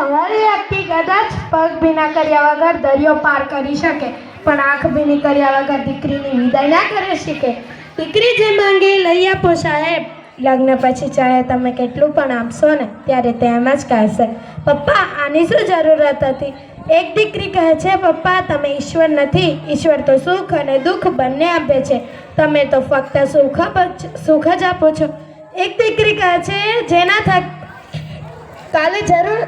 હવારી વ્યક્તિ કદાચ પગ ભીના કર્યા વગર દરિયો પાર કરી શકે, પણ આંખ ભીની કર્યા વગર દીકરીની વિદાય ના કરી શકે. દીકરી જે માંગે લઈ આપો સાહેબ. લગ્ન પછી ચાહે તમે કેટલું પણ આપશો ને ત્યારે તે એમ જ કહેશે, પપ્પા આની શું જરૂરત હતી. એક દીકરી કહે છે, પપ્પા તમે ઈશ્વર નથી, ઈશ્વર તો સુખ અને દુઃખ બંને આપે છે, તમે તો ફક્ત સુખ જ આપો છો. એક દીકરી કહે છે, જેના થક કાલે જરૂર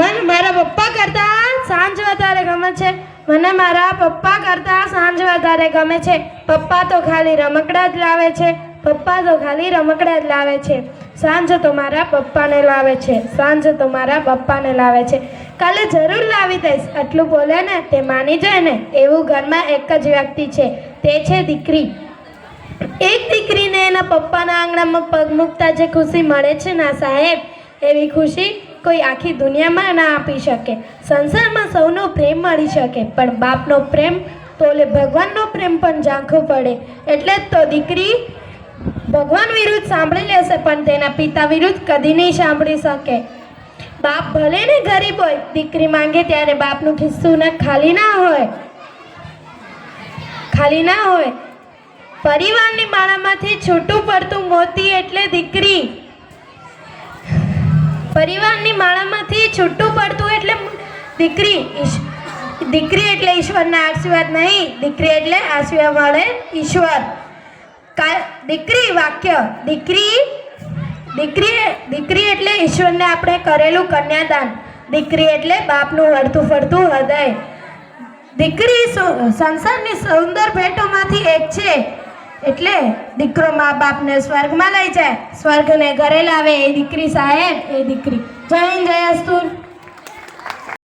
મને મારા પપ્પા કરતાં સાંજ વધારે ગમે છે. મને મારા પપ્પા કરતાં સાંજ વધારે ગમે છે. પપ્પા તો ખાલી રમકડા જ લાવે છે, પપ્પા તો ખાલી રમકડા જ લાવે છે. સાંજ તો મારા પપ્પાને લાવે છે, સાંજ તો મારા પપ્પાને લાવે છે. કાલે જરૂર લાવી દઈશ. આટલું બોલે ને તે માની જાય ને એવું ઘરમાં એક જ વ્યક્તિ છે, તે છે દીકરી. એક દીકરીને એના પપ્પાના આંગણામાં પગ મૂકતા જે ખુશી મળે છે ના સાહેબ, એવી ખુશી કોઈ આખી દુનિયામાં ના આપી શકે. સંસારમાં સૌનો પ્રેમ મળી શકે, પણ બાપનો પ્રેમ તો ઓલે ભગવાનનો પ્રેમ પણ ઝાંખો પડે. એટલે જ તો દીકરી ભગવાન વિરુદ્ધ સાંભળી લેશે, પણ તેના પિતા વિરુદ્ધ કદી નહીં સાંભળી શકે. બાપ ભલે ને ગરીબ હોય, દીકરી માંગે ત્યારે બાપનું ખિસ્સું ને ખાલી ના હોય. પરિવારની માળામાંથી છૂટું પડતું મોતી એટલે દીકરી. પરિવારની માળામાંથી છૂટું પડતું એટલે દીકરી. દીકરી એટલે ઈશ્વરના આશીર્વાદ નહીં, દીકરી એટલે આશીર્વાદ મળે ઈશ્વર. દીકરી વાક્ય દીકરી એટલે ઈશ્વરને આપણે કરેલું કન્યાદાન. દીકરી એટલે બાપનું હળતું ફરતું હૃદય. દીકરી સંસારની સુંદર ભેટોમાંથી એક છે, એટલે દીકરો મા બાપને સ્વર્ગમાં લઈ જાય, સ્વર્ગને ઘરે લાવે એ દીકરી સાહેબ, એ દીકરી. જય હિન્દ, જય અસ્તુર.